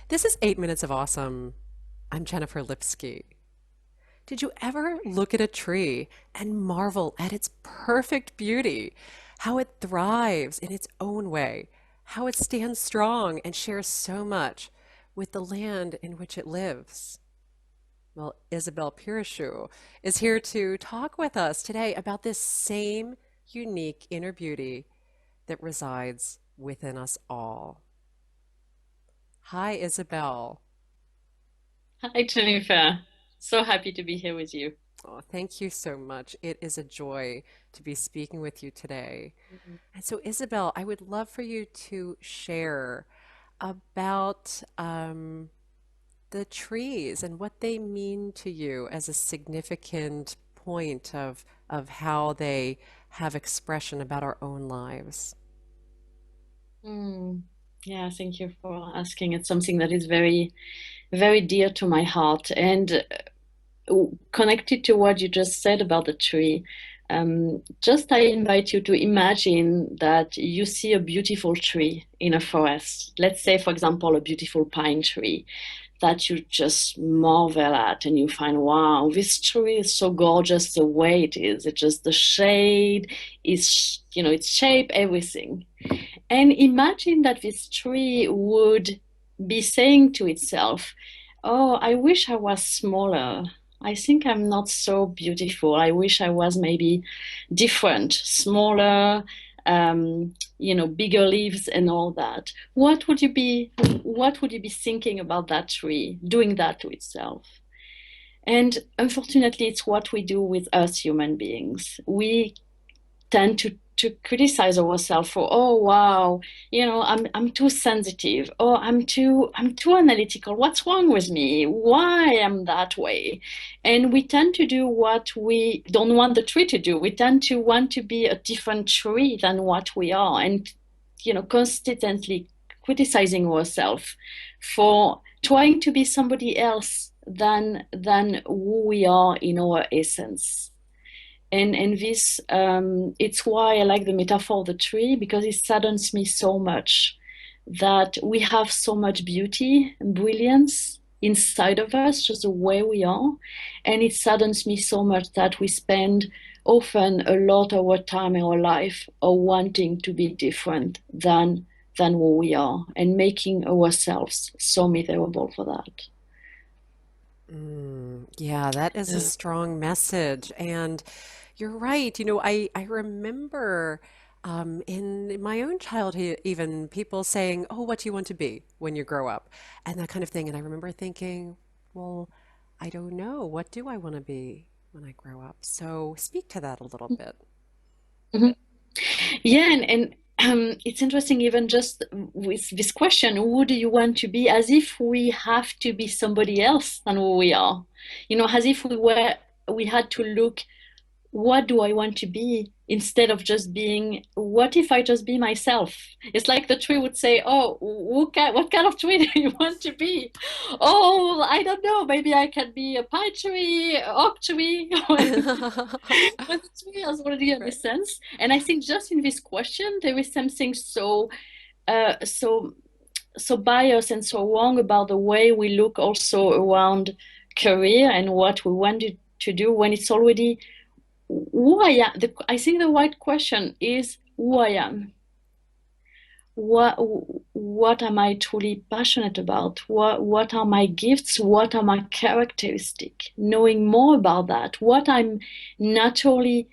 This is 8 Minutes of Awesome. I'm Jennifer Lipsky. Did you ever look at a tree and marvel at its perfect beauty? How it thrives in its own way, how it stands strong and shares so much with the land in which it lives? Well, Isabelle Peyrichoux is here to talk with us today about this same unique inner beauty that resides within us all. Hi, Isabelle. Hi, Jennifer. So happy to be here with you. Oh, thank you so much. It is a joy to be speaking with you today. Mhm. And so, Isabel, I would love for you to share about the trees and what they mean to you as a significant point of how they have expression about our own lives. Mm. Yeah, thank you for asking. It's something that is very, very dear to my heart. And connected to what you just said about the tree, just I invite you to imagine that you see a beautiful tree in a forest. Let's say, for example, a beautiful pine tree that you just marvel at and you find, wow, this tree is so gorgeous the way it is. It's just the shade, is, its shape, everything. And imagine that this tree would be saying to itself, oh, I wish I was smaller. I think I'm not so beautiful. I wish I was maybe different, smaller, bigger leaves and all that. What would you be thinking about that tree doing that to itself? And unfortunately, it's what we do with us human beings. We tend to criticize ourselves for, oh wow, I'm too sensitive, or I'm too analytical. What's wrong with me? Why am that way? And we tend to do what we don't want the tree to do. We tend to want to be a different tree than what we are, and constantly criticizing ourselves for trying to be somebody else than who we are in our essence. And this, it's why I like the metaphor of the tree, because it saddens me so much that we have so much beauty and brilliance inside of us, just the way we are. And it saddens me so much that we spend often a lot of our time in our life wanting to be different than who we are, and making ourselves so miserable for that. Yeah, that is a Yeah. strong message. And you're right. I remember in my own childhood, even people saying, "Oh, what do you want to be when you grow up?" And that kind of thing. And I remember thinking, well, I don't know. What do I want to be when I grow up? So speak to that a little bit. Mhm. Yeah, and it's interesting, even just with this question, who do you want to be? As if we have to be somebody else than who we are. As if we had to look, what do I want to be, instead of just being, what if I just be myself? It's like the tree would say, oh, what kind of tree do you want to be? Oh, I don't know. Maybe I can be a pine tree, oak tree. But the tree has already a Right. sense. And I think just in this question, there is something so so biased and so wrong about the way we look also around career and what we wanted to do, when it's already who I am. I think the right question is who I am. What what am I truly passionate about? What are my gifts? What are my characteristics? Knowing more about that, what I'm naturally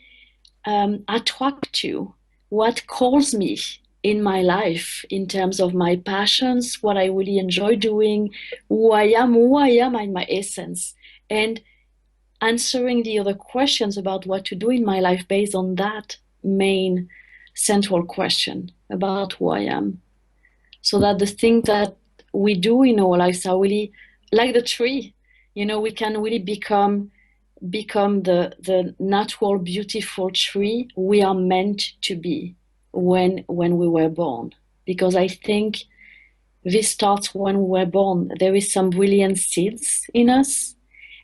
attracted to, what calls me in my life in terms of my passions, what I really enjoy doing, who I am in my essence, and answering the other questions about what to do in my life based on that main central question about who I am. So that the thing that we do in our lives are really like the tree. We can really become the natural, beautiful tree we are meant to be when we were born. Because I think this starts when we were born. There is some brilliant seeds in us,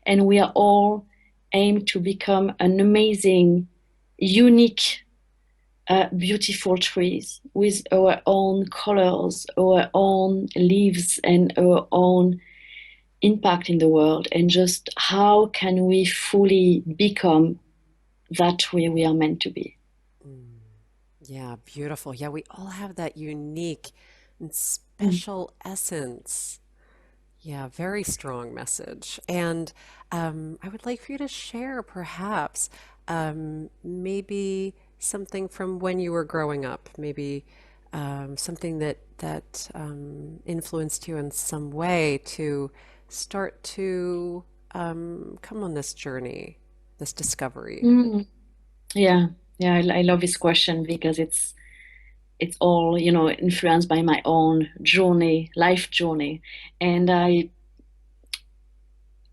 and we are all aimed to become an amazing, unique beautiful trees with our own colors, our own leaves, and our own impact in the world, and just how can we fully become that tree we are meant to be. Mm. Yeah, beautiful. Yeah, we all have that unique and Mm. special essence. Yeah, very strong message. And I would like for you to share perhaps maybe something from when you were growing up, maybe something that influenced you in some way to start to come on this journey, this discovery. Mm. Yeah, yeah, I love this question because it's all, influenced by my own journey, life journey. And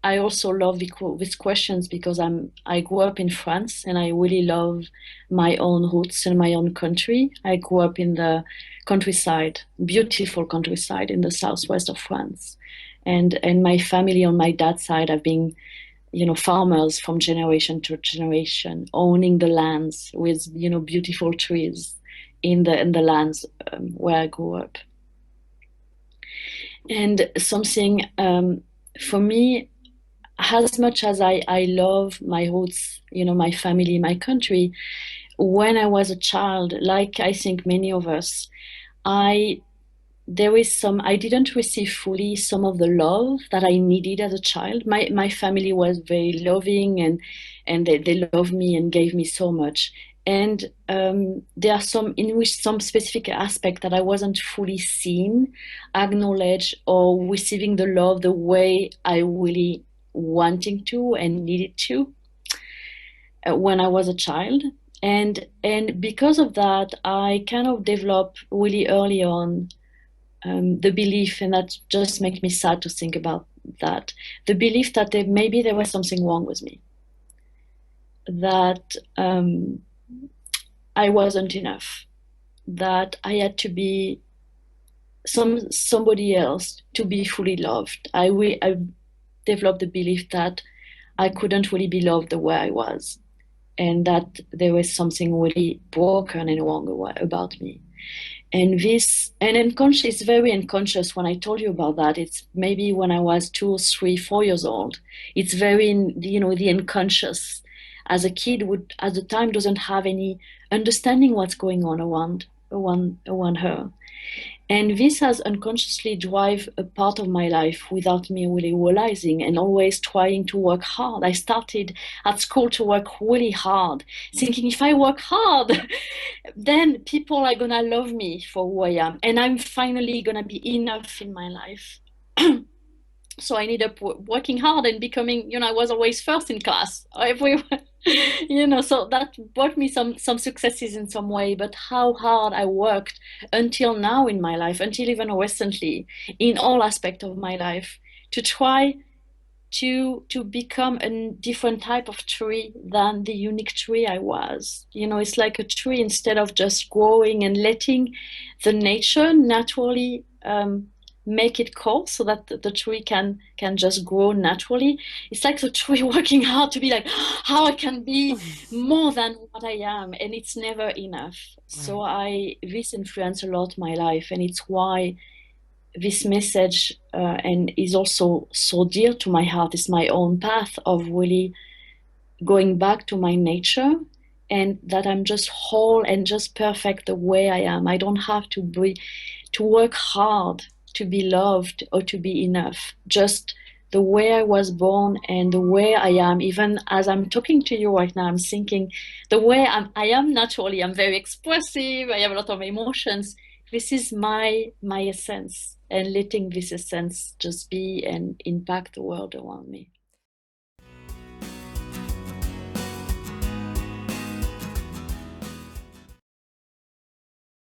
I also love these questions because I grew up in France and I really love my own roots and my own country. I grew up in the countryside, beautiful countryside in the southwest of France. And my family on my dad's side have been, farmers from generation to generation, owning the lands with, beautiful trees in the lands where I grew up. And something for me, as much as I love my roots, my family, my country, when I was a child, like I think many of us, I I didn't receive fully some of the love that I needed as a child. My family was very loving, and they loved me and gave me so much. And there are some in which some specific aspect that I wasn't fully seen, acknowledged, or receiving the love the way I really wanting to and needed to when I was a child. And because of that, I kind of developed really early on the belief, and that just makes me sad to think about that, the belief that maybe there was something wrong with me, that I wasn't enough, that I had to be somebody else to be fully loved. I developed the belief that I couldn't really be loved the way I was, and that there was something really broken and wrong about me. And this, and unconscious, it's very unconscious. When I told you about that, it's maybe when I was 2, 3, 4 years old. It's very, the unconscious. As a kid, would at the time doesn't have any understanding what's going on around her. And this has unconsciously drive a part of my life without me really realizing, and always trying to work hard. I started at school to work really hard, thinking if I work hard, then people are gonna love me for who I am, and I'm finally gonna be enough in my life. So I ended up working hard and becoming, I was always first in class everywhere. So that brought me some successes in some way. But how hard I worked until now in my life, until even recently, in all aspects of my life, to try to become a different type of tree than the unique tree I was. It's like a tree, instead of just growing and letting the nature naturally make it cold so that the tree can just grow naturally. It's like the tree working hard to be like how I can be more than what I am, and it's never enough. So Right. I this influenced a lot my life, and it's why this message and is also so dear to my heart. Is my own path of really going back to my nature, and that I'm just whole and just perfect the way I am. I don't have to work hard to be loved or to be enough. Just the way I was born and the way I am. Even as I'm talking to you right now, I'm thinking the way I am naturally. I'm very expressive. I have a lot of emotions. This is my essence, and letting this essence just be and impact the world around me.